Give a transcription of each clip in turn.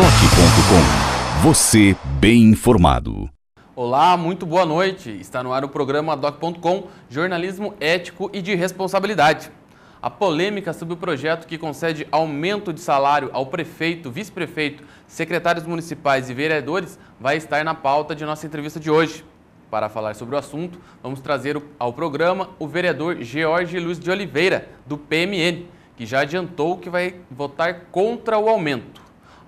Doc.com. Você bem informado. Olá, muito boa noite. Está no ar o programa Doc.com, jornalismo ético e de responsabilidade. A polêmica sobre o projeto que concede aumento de salário ao prefeito, vice-prefeito, secretários municipais e vereadores vai estar na pauta de nossa entrevista de hoje. Para falar sobre o assunto, vamos trazer ao programa o vereador George Luiz de Oliveira, do PMN, que já adiantou que vai votar contra o aumento.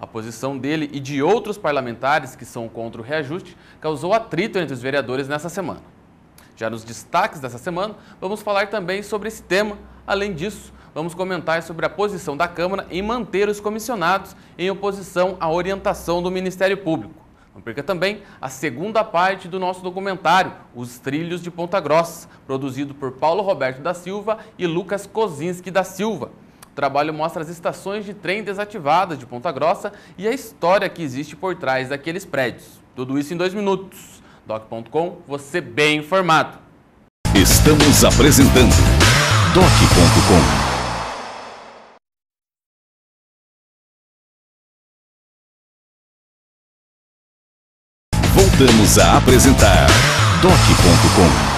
A posição dele e de outros parlamentares que são contra o reajuste causou atrito entre os vereadores nessa semana. Já nos destaques dessa semana, vamos falar também sobre esse tema. Além disso, vamos comentar sobre a posição da Câmara em manter os comissionados em oposição à orientação do Ministério Público. Não perca também a segunda parte do nosso documentário, Os Trilhos de Ponta Grossa, produzido por Paulo Roberto da Silva e Lucas Kozinski da Silva. O trabalho mostra as estações de trem desativadas de Ponta Grossa e a história que existe por trás daqueles prédios. Tudo isso em 2 minutos. Doc.com, você bem informado. Estamos apresentando Doc.com. Voltamos a apresentar Doc.com.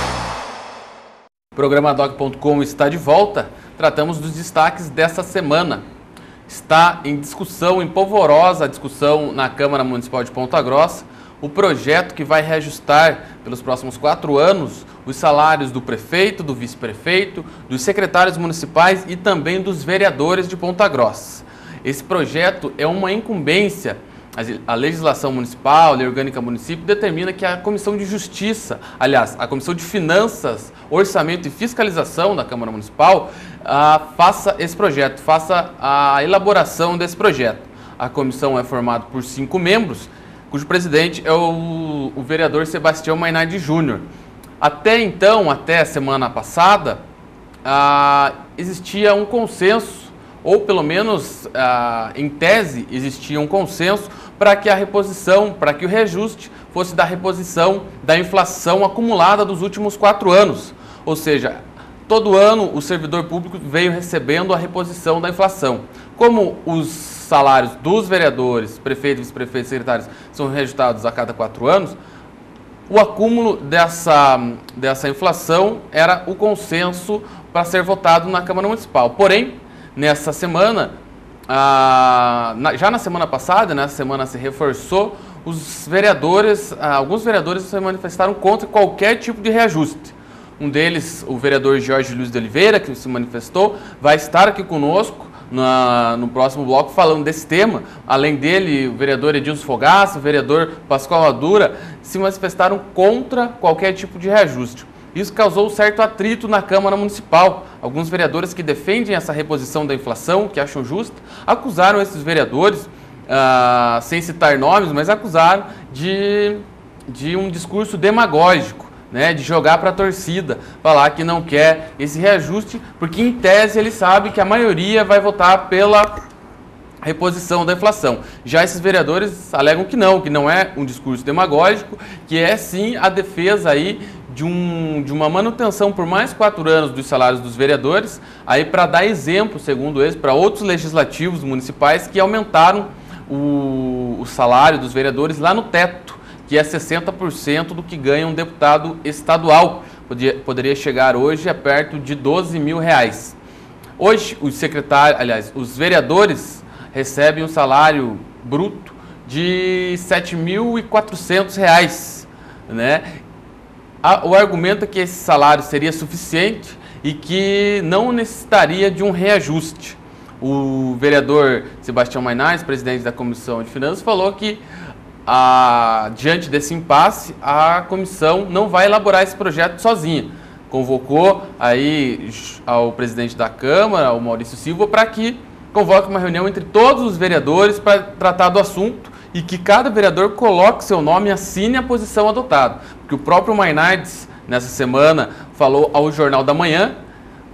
O programa Doc.com está de volta. Tratamos dos destaques dessa semana. Está em discussão, em polvorosa discussão na Câmara Municipal de Ponta Grossa, o projeto que vai reajustar pelos próximos 4 anos os salários do prefeito, do vice-prefeito, dos secretários municipais e também dos vereadores de Ponta Grossa. Esse projeto é uma incumbência. A legislação municipal, a lei orgânica município, determina que a Comissão de Justiça, aliás, a Comissão de Finanças, Orçamento e Fiscalização da Câmara Municipal faça esse projeto, faça a elaboração desse projeto. A comissão é formada por 5 membros, cujo presidente é o vereador Sebastião Mainardi Júnior. Até então, até a semana passada, existia um consenso, ou pelo menos em tese existia um consenso para que a reposição, para que o reajuste fosse da reposição da inflação acumulada dos últimos 4 anos. Ou seja, todo ano o servidor público veio recebendo a reposição da inflação. Como os salários dos vereadores, prefeitos, vice-prefeitos e secretários são reajustados a cada 4 anos, o acúmulo dessa inflação era o consenso para ser votado na Câmara Municipal. Porém, nessa semana, já na semana passada, nessa semana se reforçou, alguns vereadores se manifestaram contra qualquer tipo de reajuste. Um deles, o vereador George Luiz de Oliveira, que se manifestou, vai estar aqui conosco no próximo bloco falando desse tema. Além dele, o vereador Edilson Fogaça, o vereador Pascoal Madura, se manifestaram contra qualquer tipo de reajuste. Isso causou certo atrito na Câmara Municipal. Alguns vereadores que defendem essa reposição da inflação, que acham justa, acusaram esses vereadores, sem citar nomes, mas acusaram de um discurso demagógico, né, de jogar para a torcida, falar que não quer esse reajuste, porque em tese ele sabe que a maioria vai votar pela reposição da inflação. Já esses vereadores alegam que não é um discurso demagógico, que é sim a defesa aí de uma manutenção por mais 4 anos dos salários dos vereadores, aí para dar exemplo, segundo eles, para outros legislativos municipais que aumentaram o salário dos vereadores lá no teto, que é 60% do que ganha um deputado estadual. Poderia chegar hoje a perto de R$12 mil. Hoje, os vereadores recebem um salário bruto de R$ 7.400, né? O argumento é que esse salário seria suficiente e que não necessitaria de um reajuste. O vereador Sebastião Mainardi, presidente da Comissão de Finanças, falou que, diante desse impasse, a comissão não vai elaborar esse projeto sozinha. Convocou aí ao presidente da Câmara, o Maurício Silva, para que convoque uma reunião entre todos os vereadores para tratar do assunto e que cada vereador coloque seu nome e assine a posição adotada. Porque o próprio Mainardi, nessa semana, falou ao Jornal da Manhã,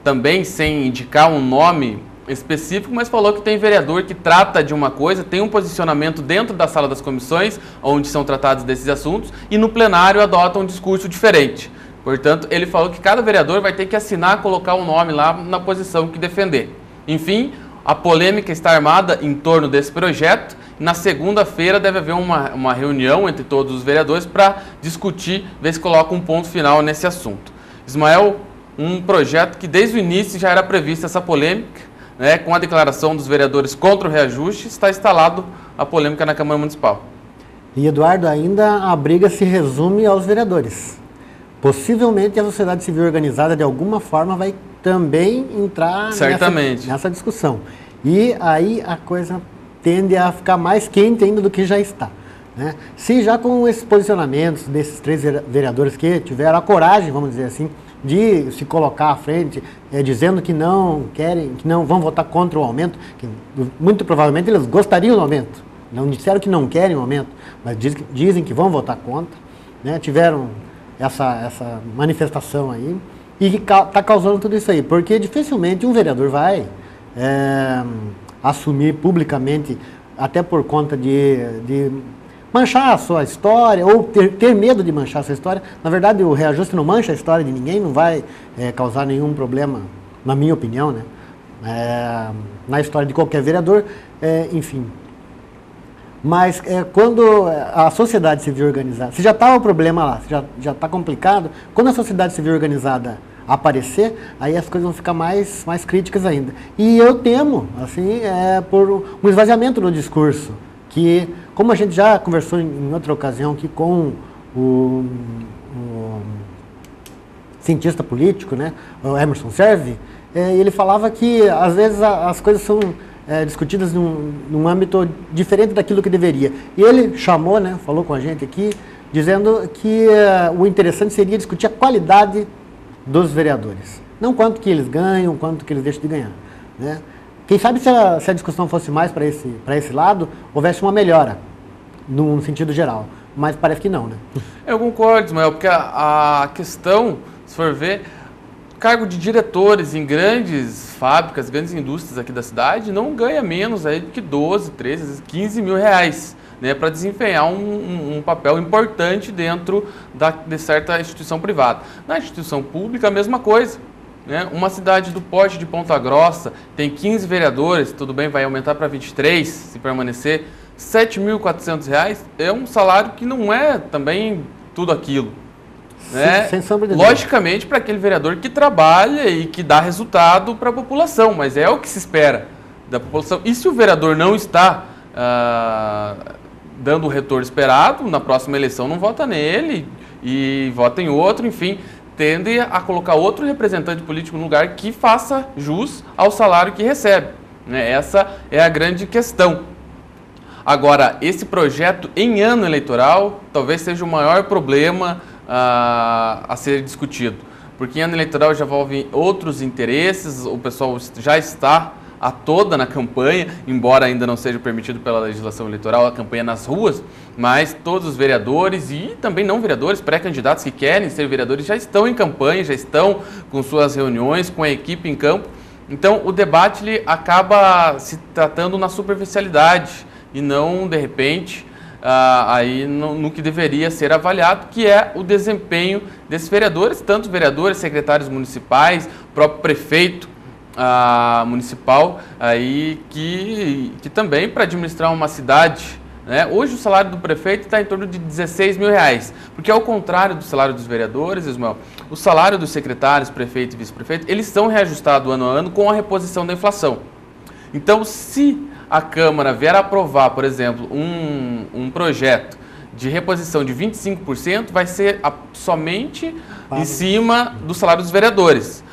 também sem indicar um nome específico, mas falou que tem vereador que trata de uma coisa, tem um posicionamento dentro da sala das comissões, onde são tratados desses assuntos, e no plenário adota um discurso diferente. Portanto, ele falou que cada vereador vai ter que assinar, colocar um nome lá na posição que defender. Enfim, a polêmica está armada em torno desse projeto. Na segunda-feira deve haver uma reunião entre todos os vereadores para discutir, ver se coloca um ponto final nesse assunto. Ismael, um projeto que desde o início já era prevista essa polêmica, né, com a declaração dos vereadores contra o reajuste, está instalado a polêmica na Câmara Municipal. E, Eduardo, ainda a briga se resume aos vereadores. Possivelmente a sociedade civil organizada, de alguma forma, vai também entrar nessa discussão. E aí a coisa tende a ficar mais quente ainda do que já está, né? Se já com esses posicionamentos desses 3 vereadores que tiveram a coragem, vamos dizer assim, de se colocar à frente, dizendo que não querem, que não vão votar contra o aumento, que muito provavelmente eles gostariam do aumento, não disseram que não querem o aumento, mas dizem que vão votar contra, né? Tiveram essa manifestação aí e que está causando tudo isso aí, porque dificilmente um vereador vai assumir publicamente, até por conta de manchar a sua história, ou ter medo de manchar a sua história. Na verdade, o reajuste não mancha a história de ninguém, não vai causar nenhum problema, na minha opinião, né? Na história de qualquer vereador, enfim. Mas quando a sociedade civil organizada, se já está o problema lá, já está complicado, quando a sociedade civil organizada aparecer, aí as coisas vão ficar mais críticas ainda. E eu temo, assim, por um esvaziamento no discurso, que, como a gente já conversou em outra ocasião aqui com o cientista político, né, o Emerson Servi, ele falava que, às vezes, as coisas são discutidas num âmbito diferente daquilo que deveria. E ele chamou, né, falou com a gente aqui, dizendo que o interessante seria discutir a qualidade dos vereadores. Não quanto que eles ganham, quanto que eles deixam de ganhar, né? Quem sabe se a discussão fosse mais para esse lado, houvesse uma melhora, no sentido geral. Mas parece que não, né? Eu concordo, Ismael, porque a questão, se for ver, cargo de diretores em grandes fábricas, grandes indústrias aqui da cidade, não ganha menos aí do que 12, 13, 15 mil reais, né, para desempenhar um papel importante dentro de certa instituição privada. Na instituição pública, a mesma coisa, né? Uma cidade do porte de Ponta Grossa tem 15 vereadores, tudo bem, vai aumentar para 23 se permanecer, R$ 7.400 é um salário que não é também tudo aquilo, né? Sem sombra de dúvida. Logicamente, para aquele vereador que trabalha e que dá resultado para a população, mas é o que se espera da população. E se o vereador não está dando o retorno esperado, na próxima eleição não vota nele e vota em outro, enfim, tende a colocar outro representante político no lugar que faça jus ao salário que recebe, né? Essa é a grande questão. Agora, esse projeto em ano eleitoral talvez seja o maior problema a ser discutido, porque em ano eleitoral já envolve outros interesses, o pessoal já está a toda na campanha, embora ainda não seja permitido pela legislação eleitoral a campanha nas ruas, mas todos os vereadores e também não vereadores, pré-candidatos que querem ser vereadores já estão em campanha, já estão com suas reuniões, com a equipe em campo. Então o debate ele acaba se tratando na superficialidade e não, de repente, aí no que deveria ser avaliado, que é o desempenho desses vereadores, tanto vereadores, secretários municipais, próprio prefeito municipal, aí que também para administrar uma cidade, né? Hoje o salário do prefeito está em torno de 16 mil reais, porque ao contrário do salário dos vereadores, Ismael, o salário dos secretários, prefeito e vice-prefeito, eles são reajustados ano a ano com a reposição da inflação. Então, se a Câmara vier a aprovar, por exemplo, um projeto de reposição de 25%, vai ser somente em cima do salário dos vereadores.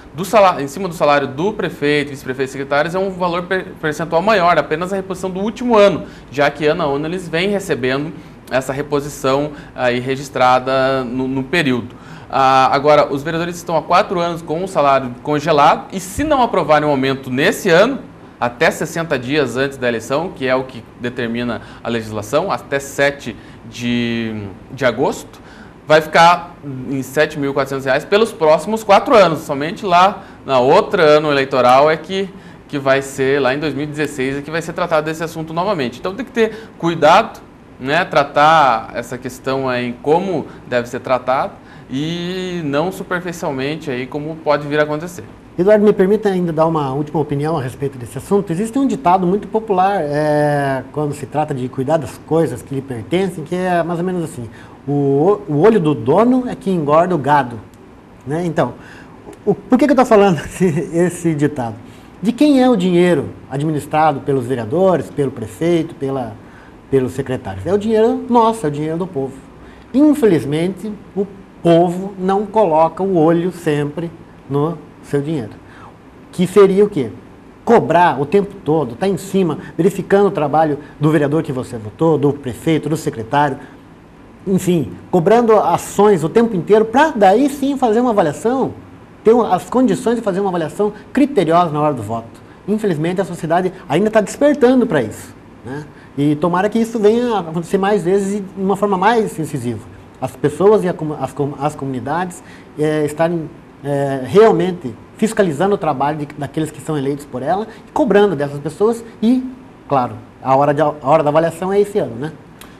Em cima do salário do prefeito, vice-prefeito e secretários é um valor percentual maior, apenas a reposição do último ano, já que ano a ano eles vêm recebendo essa reposição aí registrada no período. Agora, os vereadores estão há 4 anos com o salário congelado e se não aprovarem um aumento nesse ano, até 60 dias antes da eleição, que é o que determina a legislação, até 7 de agosto, vai ficar em R$ 7.400 pelos próximos 4 anos. Somente lá na outra ano eleitoral é que vai ser, lá em 2016, é que vai ser tratado desse assunto novamente. Então tem que ter cuidado, né, tratar essa questão aí como deve ser tratado e não superficialmente aí como pode vir a acontecer. Eduardo, me permita ainda dar uma última opinião a respeito desse assunto. Existe um ditado muito popular quando se trata de cuidar das coisas que lhe pertencem, que é mais ou menos assim: o olho do dono é que engorda o gado. Né? Então, por que eu estou falando esse ditado? De quem é o dinheiro administrado pelos vereadores, pelo prefeito, pelos secretários? É o dinheiro nosso, é o dinheiro do povo. Infelizmente, o povo não coloca o olho sempre no seu dinheiro. Que seria o quê? Cobrar o tempo todo, estar em cima, verificando o trabalho do vereador que você votou, do prefeito, do secretário, enfim, cobrando ações o tempo inteiro para daí sim fazer uma avaliação, ter as condições de fazer uma avaliação criteriosa na hora do voto. Infelizmente a sociedade ainda está despertando para isso, né? E tomara que isso venha a acontecer mais vezes e de uma forma mais incisiva. As pessoas e as comunidades estarem realmente fiscalizando o trabalho daqueles que são eleitos por ela, cobrando dessas pessoas e, claro, a hora da avaliação é esse ano, né?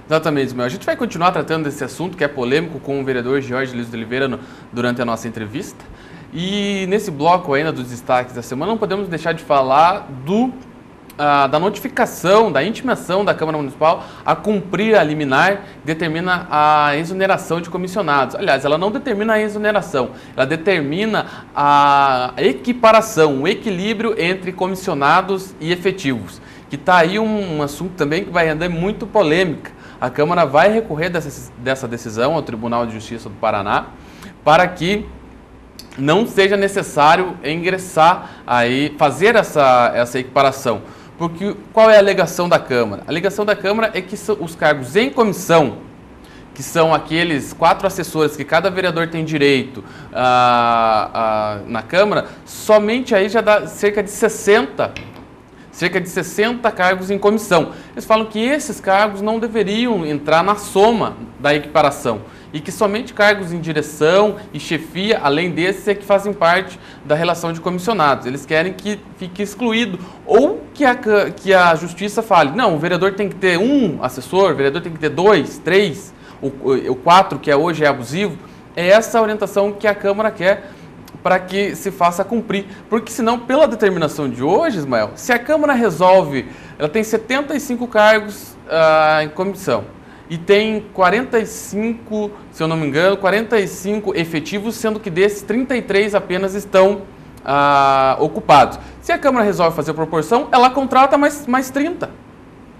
Exatamente, Ismael. A gente vai continuar tratando desse assunto que é polêmico com o vereador Jorge Luiz de Oliveira durante a nossa entrevista. E nesse bloco ainda dos destaques da semana, não podemos deixar de falar da notificação, da intimação da Câmara Municipal a cumprir a liminar, determina a exoneração de comissionados. Aliás, ela não determina a exoneração, ela determina a equiparação, o equilíbrio entre comissionados e efetivos, que está aí um assunto também que vai render muito polêmica. A Câmara vai recorrer dessa decisão ao Tribunal de Justiça do Paraná para que não seja necessário ingressar aí, fazer essa equiparação. Porque qual é a alegação da Câmara? A alegação da Câmara é que os cargos em comissão, que são aqueles 4 assessores que cada vereador tem direito na Câmara, somente aí já dá cerca de 60 cargos em comissão. Eles falam que esses cargos não deveriam entrar na soma da equiparação e que somente cargos em direção e chefia, além desses, é que fazem parte da relação de comissionados. Eles querem que fique excluído ou que a Justiça fale, não, o vereador tem que ter 1 assessor, o vereador tem que ter 2, 3, o 4, que hoje é abusivo. É essa a orientação que a Câmara quer para que se faça cumprir. Porque senão, pela determinação de hoje, Ismael, se a Câmara resolve, ela tem 75 cargos em comissão e tem 45, se eu não me engano, 45 efetivos, sendo que desses 33 apenas estão ocupados. Se a Câmara resolve fazer proporção, ela contrata mais 30.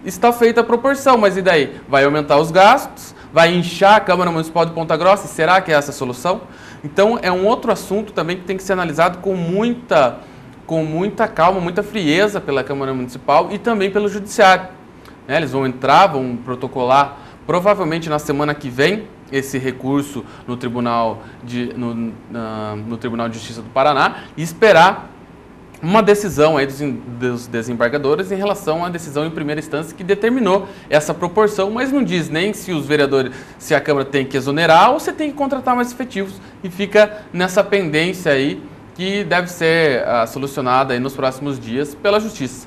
Está feita a proporção, mas e daí? Vai aumentar os gastos, vai inchar a Câmara Municipal de Ponta Grossa, e será que é essa a solução? Então, é um outro assunto também que tem que ser analisado com muita calma, muita frieza pela Câmara Municipal e também pelo Judiciário. Eles vão protocolar, provavelmente na semana que vem, esse recurso no Tribunal de Justiça do Paraná e esperar uma decisão aí dos desembargadores em relação à decisão em primeira instância que determinou essa proporção, mas não diz nem se a Câmara tem que exonerar ou se tem que contratar mais efetivos, e fica nessa pendência aí que deve ser solucionada aí nos próximos dias pela Justiça.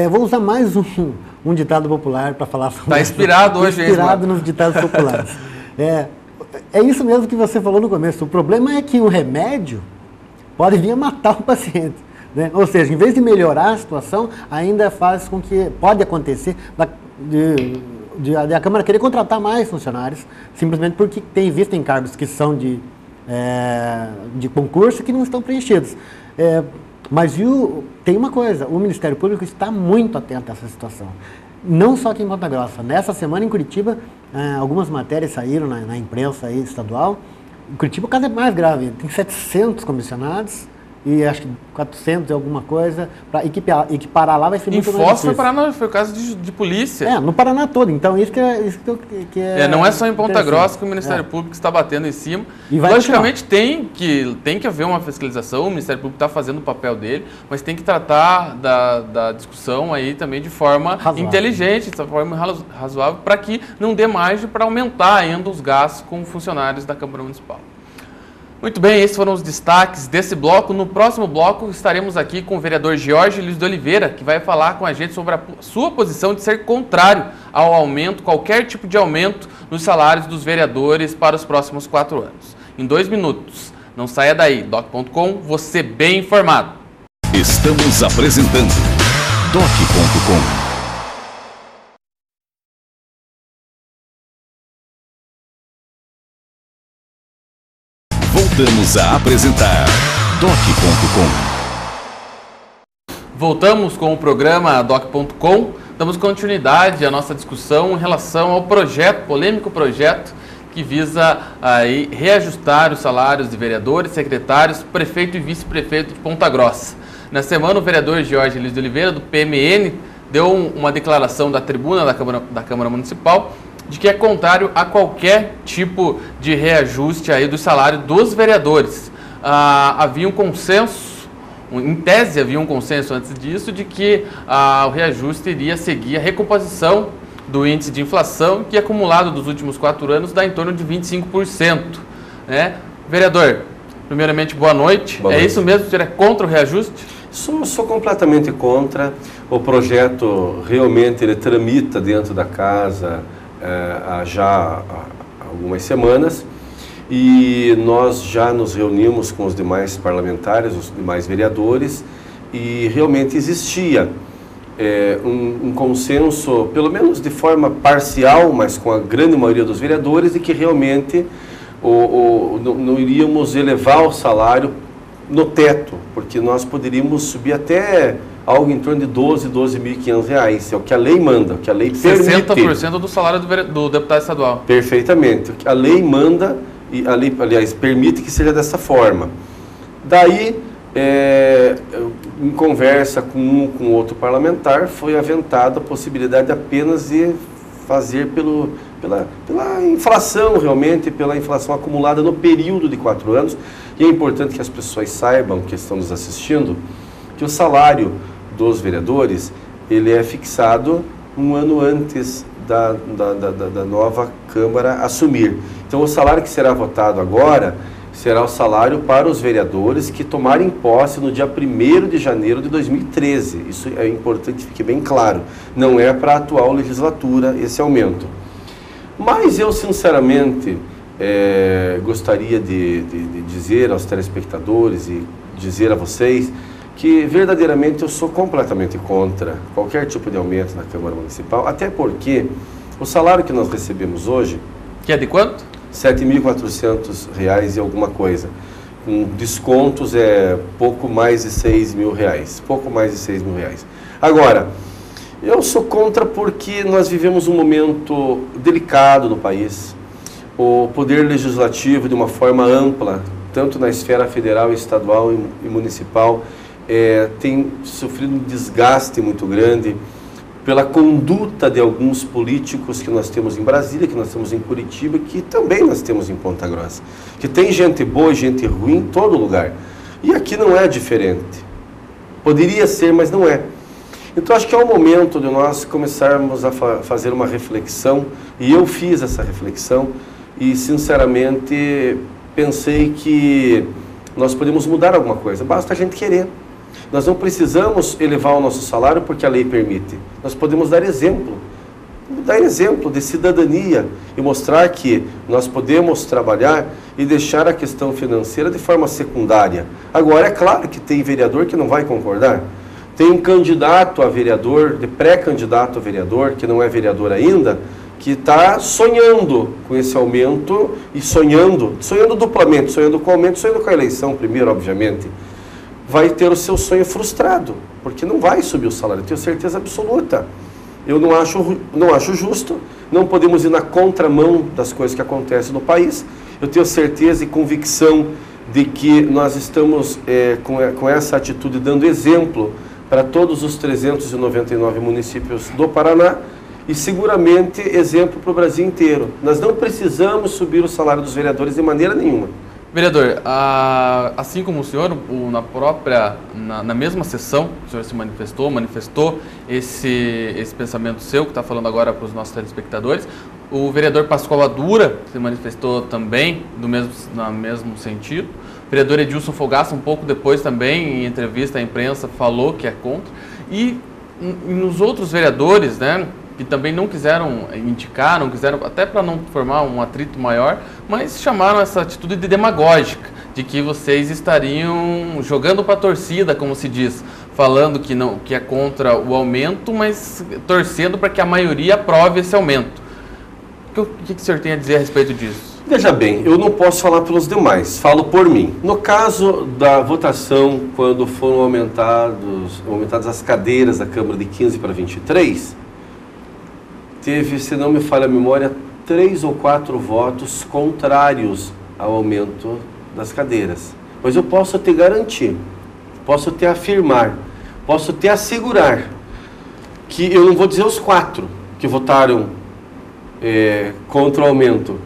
Vou usar mais um ditado popular para falar sobre... Está inspirado hoje, inspirado nos ditados populares. É isso mesmo que você falou no começo. O problema é que o remédio pode vir a matar o paciente, né? Ou seja, em vez de melhorar a situação, ainda faz com que pode acontecer a Câmara querer contratar mais funcionários, simplesmente porque tem visto em cargos que são de concurso que não estão preenchidos. Mas tem uma coisa, o Ministério Público está muito atento a essa situação. Não só aqui em Ponta Grossa. Nessa semana em Curitiba, algumas matérias saíram na imprensa aí estadual. Em Curitiba o caso é mais grave, tem 700 comissionados e acho que 400 e alguma coisa, para equiparar lá vai ser muito mais difícil. Em Foz, no Paraná, foi o caso de polícia. No Paraná todo, então isso que é não é só em Ponta Grossa que o Ministério Público está batendo em cima. E logicamente tem que haver uma fiscalização, o Ministério Público está fazendo o papel dele, mas tem que tratar da discussão aí também de forma inteligente, de forma razoável, para que não dê margem para aumentar ainda os gastos com funcionários da Câmara Municipal. Muito bem, esses foram os destaques desse bloco. No próximo bloco estaremos aqui com o vereador Jorge Luiz de Oliveira, que vai falar com a gente sobre a sua posição de ser contrário ao aumento, qualquer tipo de aumento nos salários dos vereadores para os próximos 4 anos. Em 2 minutos, Não saia daí, doc.com, você bem informado. Estamos apresentando doc.com. Voltamos a apresentar doc.com. Voltamos com o programa doc.com. Damos continuidade à nossa discussão em relação ao projeto, polêmico projeto, que visa aí reajustar os salários de vereadores, secretários, prefeito e vice-prefeito de Ponta Grossa. Na semana, o vereador Jorge Luiz de Oliveira, do PMN, deu uma declaração da tribuna da Câmara Municipal de que é contrário a qualquer tipo de reajuste aí do salário dos vereadores. Havia um consenso, em tese havia um consenso antes disso, de que o reajuste iria seguir a recomposição do índice de inflação, que acumulado dos últimos 4 anos dá em torno de 25%. Né? Vereador, primeiramente, boa noite. Boa noite. Isso mesmo? O senhor é contra o reajuste? Sou completamente contra. O projeto realmente ele tramita dentro da casa há já algumas semanas. E nós já nos reunimos com os demais parlamentares, os demais vereadores, e realmente existia um consenso, pelo menos de forma parcial, mas com a grande maioria dos vereadores, de que realmente não iríamos elevar o salário no teto, porque nós poderíamos subir até algo em torno de R$12.500, é o que a lei manda, o que a lei permite. 60% do salário do deputado estadual. Perfeitamente, o que a lei manda. E a lei, aliás, permite que seja dessa forma. Daí, em conversa com um com outro parlamentar, foi aventada a possibilidade apenas de fazer pela inflação, realmente, pela inflação acumulada no período de 4 anos. E é importante que as pessoas saibam, que estão nos assistindo, que o salário dos vereadores, ele é fixado um ano antes da nova Câmara assumir. Então, o salário que será votado agora será o salário para os vereadores que tomarem posse no dia 1º de janeiro de 2013. Isso é importante que fique bem claro. Não é para a atual legislatura esse aumento. Mas eu, sinceramente, gostaria de dizer aos telespectadores e dizer a vocês que verdadeiramente eu sou completamente contra qualquer tipo de aumento na Câmara Municipal, até porque o salário que nós recebemos hoje... Que é de quanto? R$7.400 e alguma coisa. Com descontos pouco mais de R$6.000. Pouco mais de R$6.000. Agora, eu sou contra porque nós vivemos um momento delicado no país. O poder legislativo, de uma forma ampla, tanto na esfera federal, estadual e municipal, tem sofrido um desgaste muito grande pela conduta de alguns políticos que nós temos em Brasília, que nós temos em Curitiba, que também nós temos em Ponta Grossa. Que tem gente boa e gente ruim em todo lugar. E aqui não é diferente. Poderia ser, mas não é. Então acho que é o momento de nós começarmos a fazer uma reflexão, e eu fiz essa reflexão, e sinceramente pensei que nós podemos mudar alguma coisa, basta a gente querer. Nós não precisamos elevar o nosso salário porque a lei permite. Nós podemos dar exemplo de cidadania e mostrar que nós podemos trabalhar e deixar a questão financeira de forma secundária. Agora, é claro que tem vereador que não vai concordar. Tem um candidato a vereador, de pré-candidato a vereador, que não é vereador ainda, que está sonhando com esse aumento e sonhando duplamente, sonhando com o aumento, sonhando com a eleição primeiro, obviamente. Vai ter o seu sonho frustrado, porque não vai subir o salário, eu tenho certeza absoluta. Eu não acho justo, não podemos ir na contramão das coisas que acontecem no país. Eu tenho certeza e convicção de que nós estamos com essa atitude dando exemplo para todos os 399 municípios do Paraná e seguramente exemplo para o Brasil inteiro. Nós não precisamos subir o salário dos vereadores de maneira nenhuma. Vereador, assim como o senhor, na mesma sessão, o senhor se manifestou esse pensamento seu, que está falando agora para os nossos telespectadores. O vereador Pascoal Adura se manifestou também no mesmo sentido. O vereador Edilson Fogaça, um pouco depois também, em entrevista à imprensa, falou que é contra. E nos outros vereadores, né, que também não quiseram até para não formar um atrito maior, mas chamaram essa atitude de demagógica, de que vocês estariam jogando para a torcida, como se diz, falando que é contra o aumento, mas torcendo para que a maioria aprove esse aumento. O que o senhor tem a dizer a respeito disso? Veja bem, eu não posso falar pelos demais, falo por mim. No caso da votação, quando foram aumentadas as cadeiras da Câmara de 15 para 23, teve, se não me falha a memória, 3 ou 4 votos contrários ao aumento das cadeiras. Mas eu posso te garantir, posso te afirmar, posso te assegurar que eu não vou dizer os 4 que votaram contra o aumento,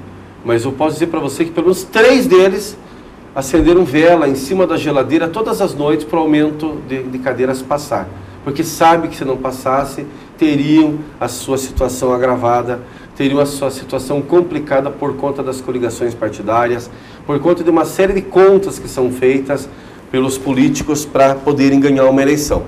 mas eu posso dizer para você que pelo menos 3 deles acenderam vela em cima da geladeira todas as noites para o aumento de cadeiras passar. Porque sabe que se não passasse, teriam a sua situação agravada, teriam a sua situação complicada por conta das coligações partidárias, por conta de uma série de contas que são feitas pelos políticos para poderem ganhar uma eleição.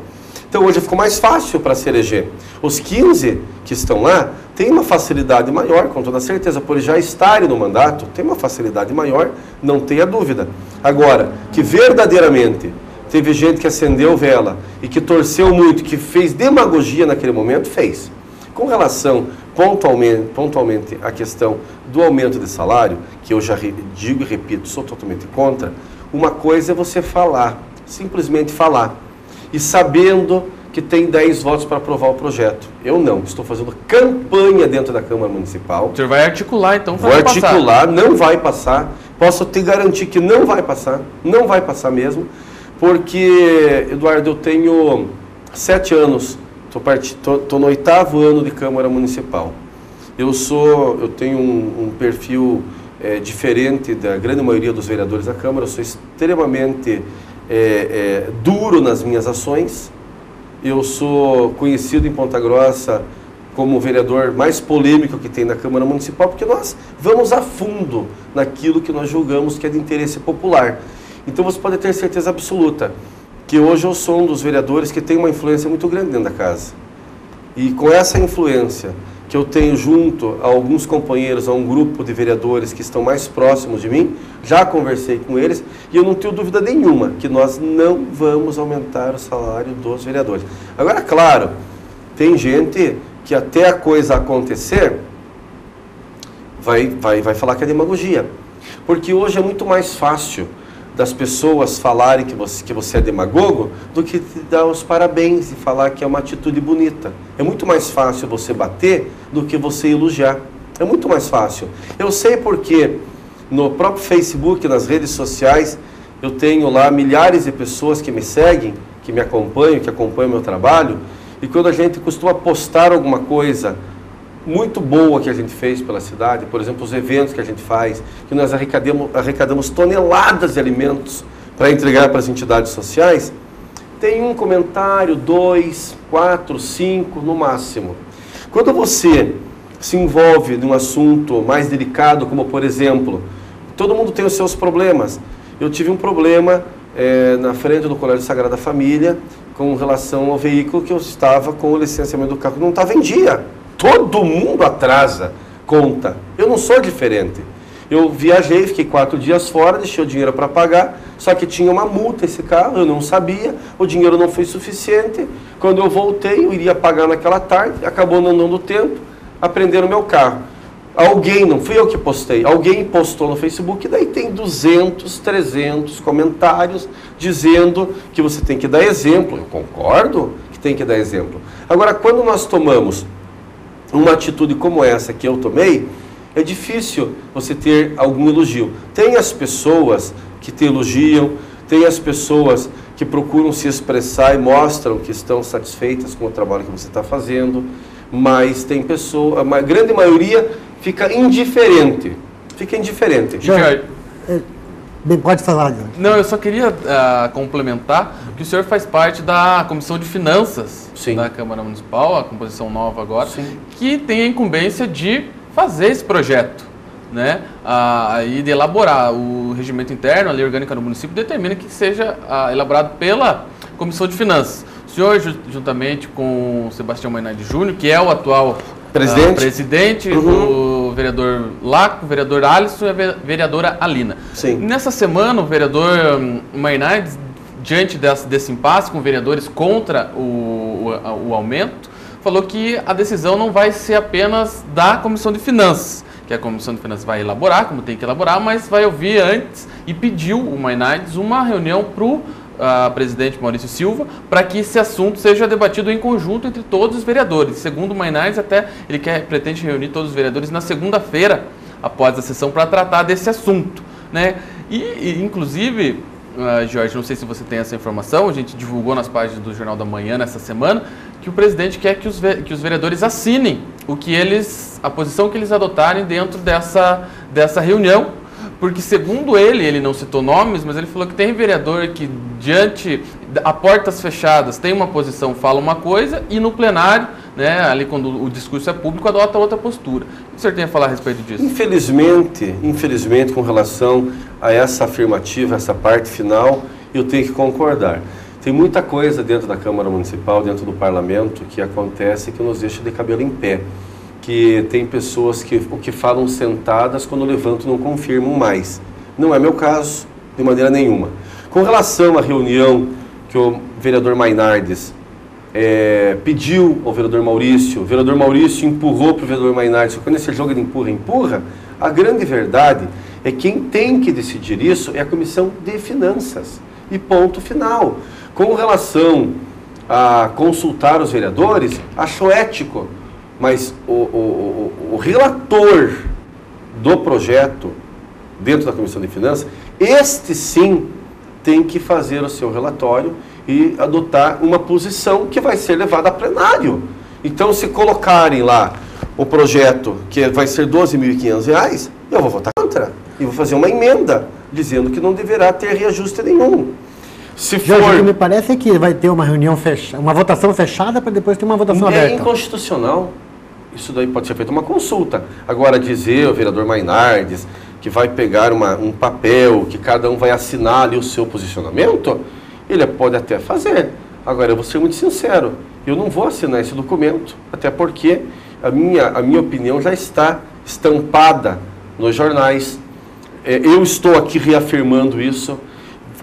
Então hoje ficou mais fácil para se eleger. Os 15 que estão lá têm uma facilidade maior, com toda certeza, por já estarem no mandato, tem uma facilidade maior, não tenha dúvida. Agora, que verdadeiramente teve gente que acendeu vela e que torceu muito, que fez demagogia naquele momento, fez. Com relação pontualmente à questão do aumento de salário, que eu já digo e repito, sou totalmente contra, uma coisa é você falar, simplesmente falar, e sabendo que tem 10 votos para aprovar o projeto. Eu não, estou fazendo campanha dentro da Câmara Municipal. O senhor vai articular, então, vou articular, não vai passar, posso te garantir que não vai passar mesmo, porque, Eduardo, eu tenho 7 anos, estou no 8º ano de Câmara Municipal. Eu tenho um perfil diferente da grande maioria dos vereadores da Câmara, eu sou extremamente duro nas minhas ações. Eu sou conhecido em Ponta Grossa como o vereador mais polêmico que tem na Câmara Municipal, porque nós vamos a fundo naquilo que nós julgamos que é de interesse popular. Então você pode ter certeza absoluta que hoje eu sou um dos vereadores que tem uma influência muito grande dentro da casa. E com essa influência que eu tenho junto a alguns companheiros, a um grupo de vereadores que estão mais próximos de mim, já conversei com eles e eu não tenho dúvida nenhuma que nós não vamos aumentar o salário dos vereadores. Agora, claro, tem gente que até a coisa acontecer vai falar que é demagogia. Porque hoje é muito mais fácil das pessoas falarem que você é demagogo do que te dar os parabéns e falar que é uma atitude bonita. É muito mais fácil você bater do que você elogiar. É muito mais fácil. Eu sei porque no próprio Facebook, nas redes sociais, eu tenho lá milhares de pessoas que me seguem, que me acompanham, que acompanham o meu trabalho, e quando a gente costuma postar alguma coisa muito boa que a gente fez pela cidade, por exemplo, os eventos que a gente faz, que nós arrecadamos toneladas de alimentos para entregar para as entidades sociais, tem um comentário, 2, 4, 5 no máximo. Quando você se envolve num assunto mais delicado, como por exemplo, todo mundo tem os seus problemas. Eu tive um problema na frente do Colégio Sagrada Família com relação ao veículo que eu estava com o licenciamento do carro que não estava em dia. Todo mundo atrasa conta. Eu não sou diferente. Eu viajei, fiquei 4 dias fora, deixei o dinheiro para pagar, só que tinha uma multa esse carro, eu não sabia, o dinheiro não foi suficiente. Quando eu voltei, eu iria pagar naquela tarde, acabou não dando tempo, apreenderam meu carro. Alguém, não fui eu que postei, alguém postou no Facebook, daí tem 200, 300 comentários dizendo que você tem que dar exemplo. Eu concordo que tem que dar exemplo. Agora, quando nós tomamos uma atitude como essa que eu tomei, é difícil você ter algum elogio. Tem as pessoas que te elogiam, tem as pessoas que procuram se expressar e mostram que estão satisfeitas com o trabalho que você está fazendo, mas tem pessoas, a grande maioria fica indiferente. Fica indiferente. Bem, pode falar, Jorge. Não, eu só queria complementar que o senhor faz parte da Comissão de Finanças da Câmara Municipal, a composição nova agora, que tem a incumbência de fazer esse projeto, né? E de elaborar o regimento interno, a lei orgânica do município, determina que seja elaborado pela Comissão de Finanças. O senhor, juntamente com o Sebastião Mainardi Júnior, que é o atual presidente, o vereador Laco, o vereador Alisson e a vereadora Alina. Sim. Nessa semana, o vereador Mainardi, diante desse impasse com vereadores contra o aumento, falou que a decisão não vai ser apenas da Comissão de Finanças, que a Comissão de Finanças vai elaborar, como tem que elaborar, mas vai ouvir antes e pediu o Mainardi uma reunião para o presidente Maurício Silva, para que esse assunto seja debatido em conjunto entre todos os vereadores. Segundo o Mainardi, até ele pretende reunir todos os vereadores na segunda-feira, após a sessão, para tratar desse assunto, né? E inclusive, Jorge, não sei se você tem essa informação, a gente divulgou nas páginas do Jornal da Manhã nessa semana, que o presidente quer que os vereadores assinem a posição que eles adotarem dentro dessa reunião, porque segundo ele não citou nomes, mas ele falou que tem vereador que a portas fechadas tem uma posição, fala uma coisa, e no plenário, né, ali quando o discurso é público, adota outra postura. O que o senhor tem a falar a respeito disso? Infelizmente, com relação a essa afirmativa, essa parte final, eu tenho que concordar. Tem muita coisa dentro da Câmara Municipal, dentro do Parlamento, que acontece que nos deixa de cabelo em pé. Que tem pessoas que falam sentadas, quando levantam não confirmam mais. Não é meu caso, de maneira nenhuma. Com relação à reunião que o vereador Mainardi pediu ao vereador Maurício, o vereador Maurício empurrou para o vereador Mainardi, quando esse jogo de empurra, a grande verdade é que quem tem que decidir isso é a Comissão de Finanças. E ponto final. Com relação a consultar os vereadores, acho ético, mas o relator do projeto dentro da Comissão de Finanças, este sim tem que fazer o seu relatório e adotar uma posição que vai ser levada a plenário. Então, se colocarem lá o projeto que vai ser R$ 12.500, eu vou votar contra e vou fazer uma emenda dizendo que não deverá ter reajuste nenhum. Se for... Jorge, o que me parece é que vai ter uma reunião fechada, uma votação fechada para depois ter uma votação aberta. É inconstitucional. Isso daí pode ser feita uma consulta. Agora, dizer ao vereador Mainardi que vai pegar um papel, que cada um vai assinar ali o seu posicionamento, ele pode até fazer. Agora, eu vou ser muito sincero, eu não vou assinar esse documento, até porque a minha opinião já está estampada nos jornais. Eu estou aqui reafirmando isso.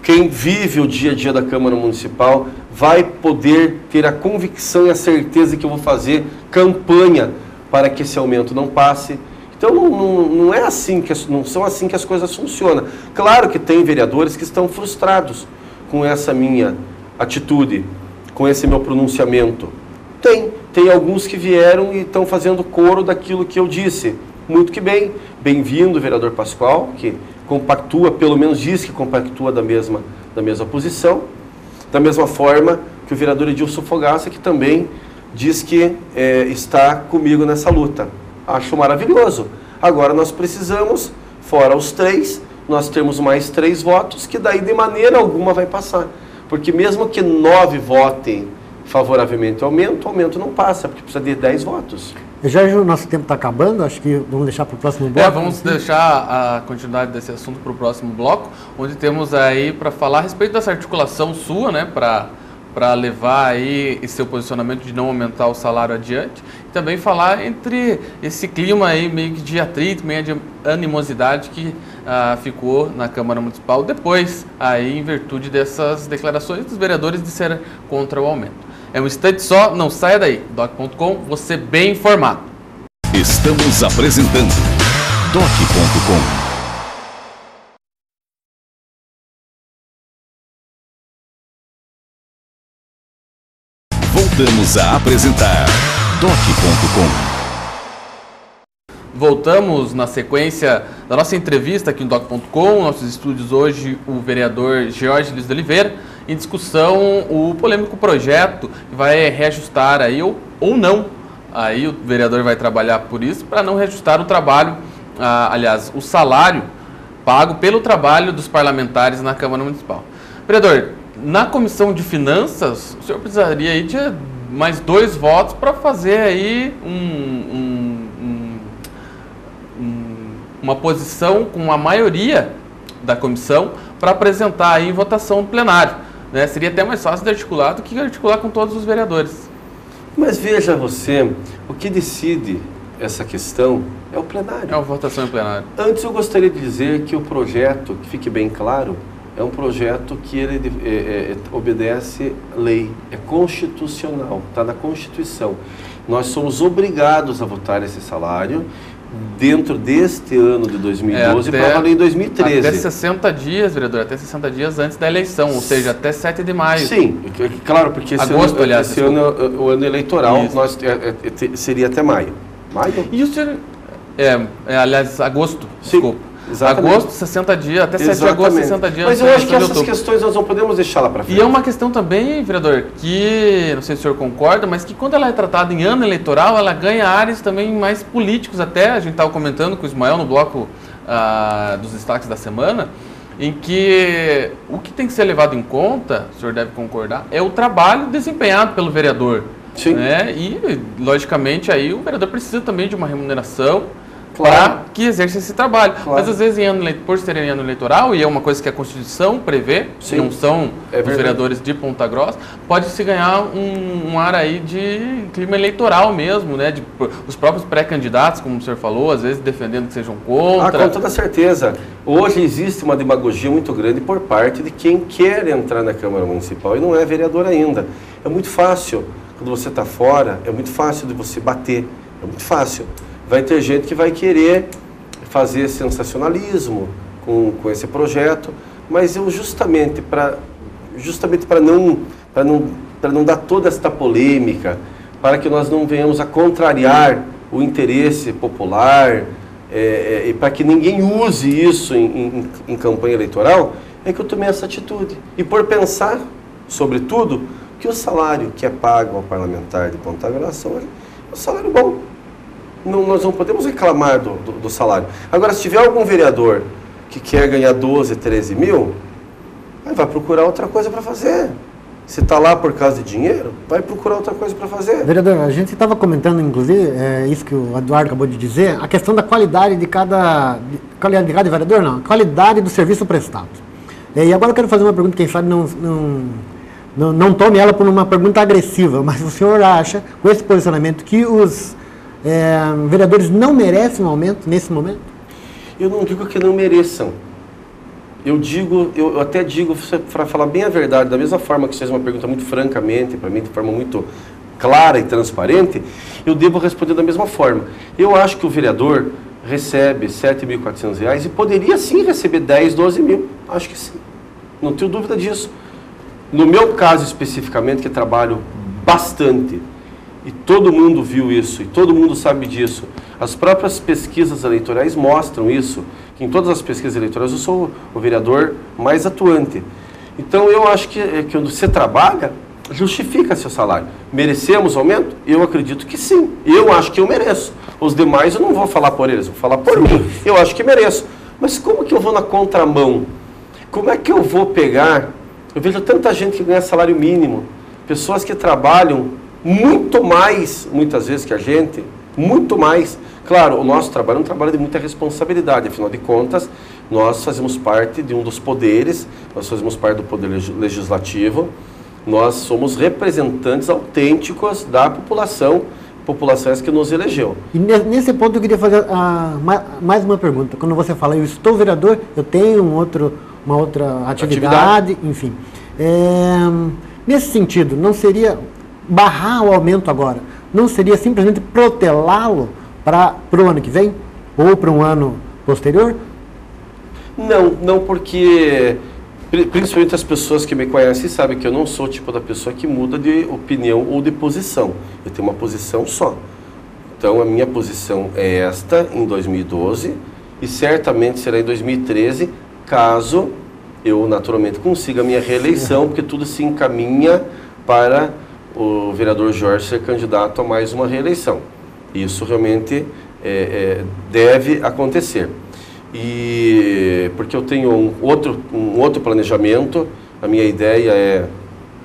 Quem vive o dia a dia da Câmara Municipal vai poder ter a convicção e a certeza que eu vou fazer campanha para que esse aumento não passe. Então não é assim não são assim que as coisas funcionam. Claro que tem vereadores que estão frustrados com essa minha atitude, com esse meu pronunciamento. Tem alguns que vieram e estão fazendo coro daquilo que eu disse. Muito que bem. Bem-vindo, vereador Pascoal, que compactua, pelo menos diz que compactua da mesma posição. Da mesma forma que o vereador Edilson Fogaça, que também diz que está comigo nessa luta. Acho maravilhoso. Agora nós precisamos, fora os 3, nós temos mais 3 votos, que daí de maneira alguma vai passar. Porque mesmo que 9 votem favoravelmente ao aumento, o aumento não passa, porque precisa de 10 votos. Jorge, o nosso tempo está acabando, acho que vamos deixar para o próximo bloco. Vamos deixar a continuidade desse assunto para o próximo bloco, onde temos aí para falar a respeito dessa articulação sua, né, para levar aí seu posicionamento de não aumentar o salário adiante, e também falar entre esse clima aí meio que de atrito, meio de animosidade que ficou na Câmara Municipal depois, aí em virtude dessas declarações dos vereadores de ser contra o aumento. É um instante só, não saia daí. Doc.com, você bem informado. Estamos apresentando Doc.com. Voltamos a apresentar Doc.com. Voltamos na sequência da nossa entrevista aqui no Doc.com, nossos estúdios hoje, o vereador Jorge Luiz de Oliveira, em discussão o polêmico projeto que vai reajustar aí, ou não, aí o vereador vai trabalhar por isso, para não reajustar o trabalho, aliás, o salário pago pelo trabalho dos parlamentares na Câmara Municipal. Vereador, na Comissão de Finanças, o senhor precisaria aí de mais 2 votos para fazer aí uma posição com a maioria da comissão para apresentar aí em votação no plenário. né? Seria até mais fácil de articular do que articular com todos os vereadores. Mas veja você, o que decide essa questão é o plenário. É uma votação em plenário. Antes eu gostaria de dizer que o projeto, que fique bem claro, é um projeto que ele obedece lei, é constitucional, está na Constituição. Nós somos obrigados a votar esse salário dentro deste ano de 2012 para valer em 2013. Até 60 dias, vereador, até 60 dias antes da eleição, ou seja, até 7 de maio. Sim, claro, porque esse ano é o ano eleitoral, seria até maio. Maio? E o senhor... aliás, agosto, sim. Desculpa. Exatamente. Agosto, 60 dias, até 7 de agosto, 60 dias. Mas eu acho que essas questões nós não podemos deixar lá para frente. E é uma questão também, vereador, que, não sei se o senhor concorda, mas que quando ela é tratada em ano eleitoral, ela ganha áreas também mais políticos até. A gente estava comentando com o Ismael no bloco dos destaques da semana, em que o que tem que ser levado em conta, o senhor deve concordar, é o trabalho desempenhado pelo vereador. Sim. Né? E, logicamente, aí o vereador precisa também de uma remuneração, claro, para que exerça esse trabalho. Claro. Mas às vezes, por ser em ano eleitoral, e é uma coisa que a Constituição prevê, sim, não são os vereadores de Ponta Grossa, pode-se ganhar um ar aí de clima eleitoral mesmo, né? Os próprios pré-candidatos, como o senhor falou, às vezes defendendo que sejam contra. Com toda certeza. Hoje existe uma demagogia muito grande por parte de quem quer entrar na Câmara Municipal e não é vereador ainda. É muito fácil, quando você está fora, é muito fácil de você bater, é muito fácil. Vai ter gente que vai querer fazer sensacionalismo com esse projeto, mas eu justamente para não dar toda esta polêmica, para que nós não venhamos a contrariar o interesse popular, e para que ninguém use isso em campanha eleitoral, é que eu tomei essa atitude. E por pensar, sobretudo, que o salário que é pago ao parlamentar de Ponta Grossa é um salário bom. Nós não podemos reclamar do salário. Agora, se tiver algum vereador que quer ganhar 12, 13 mil, vai procurar outra coisa para fazer. Se está lá por causa de dinheiro, vai procurar outra coisa para fazer. Vereador, a gente estava comentando, inclusive, isso que o Eduardo acabou de dizer, a questão da qualidade de cada vereador, não, a qualidade do serviço prestado. E agora eu quero fazer uma pergunta, quem sabe não tome ela por uma pergunta agressiva, mas o senhor acha, com esse posicionamento, que os vereadores não merecem um aumento nesse momento? Eu não digo que não mereçam. Eu até digo, para falar bem a verdade, da mesma forma que você fez uma pergunta muito francamente, para mim, de forma muito clara e transparente, eu devo responder da mesma forma. Eu acho que o vereador recebe R$ 7.400 e poderia sim receber 10, 12 mil. Acho que sim. Não tenho dúvida disso. No meu caso especificamente, que trabalho bastante, e todo mundo viu isso, e todo mundo sabe disso. As próprias pesquisas eleitorais mostram isso, que em todas as pesquisas eleitorais eu sou o vereador mais atuante. Então eu acho que quando você trabalha, justifica seu salário. Merecemos aumento? Eu acredito que sim. Eu acho que eu mereço. Os demais eu não vou falar por eles, vou falar por mim. Eu acho que mereço. Mas como que eu vou na contramão? Como é que eu vou pegar? Eu vejo tanta gente que ganha salário mínimo, pessoas que trabalham muito mais, muitas vezes, que a gente, muito mais. Claro, o nosso trabalho é um trabalho de muita responsabilidade, afinal de contas, nós fazemos parte de um dos poderes, nós fazemos parte do poder legislativo, nós somos representantes autênticos da população, populações que nos elegeu. E nesse ponto eu queria fazer mais uma pergunta. Quando você fala, eu estou vereador, eu tenho uma outra atividade, enfim. Nesse sentido, não seria barrar o aumento agora, não seria simplesmente protelá-lo para o ano que vem? Ou para um ano posterior? Não, porque principalmente as pessoas que me conhecem sabem que eu não sou o tipo da pessoa que muda de opinião ou de posição. Eu tenho uma posição só. Então a minha posição é esta em 2012 e certamente será em 2013, caso eu naturalmente consiga a minha reeleição, porque tudo se encaminha para o vereador Jorge ser candidato a mais uma reeleição. Isso realmente deve acontecer. E porque eu tenho um outro planejamento, a minha ideia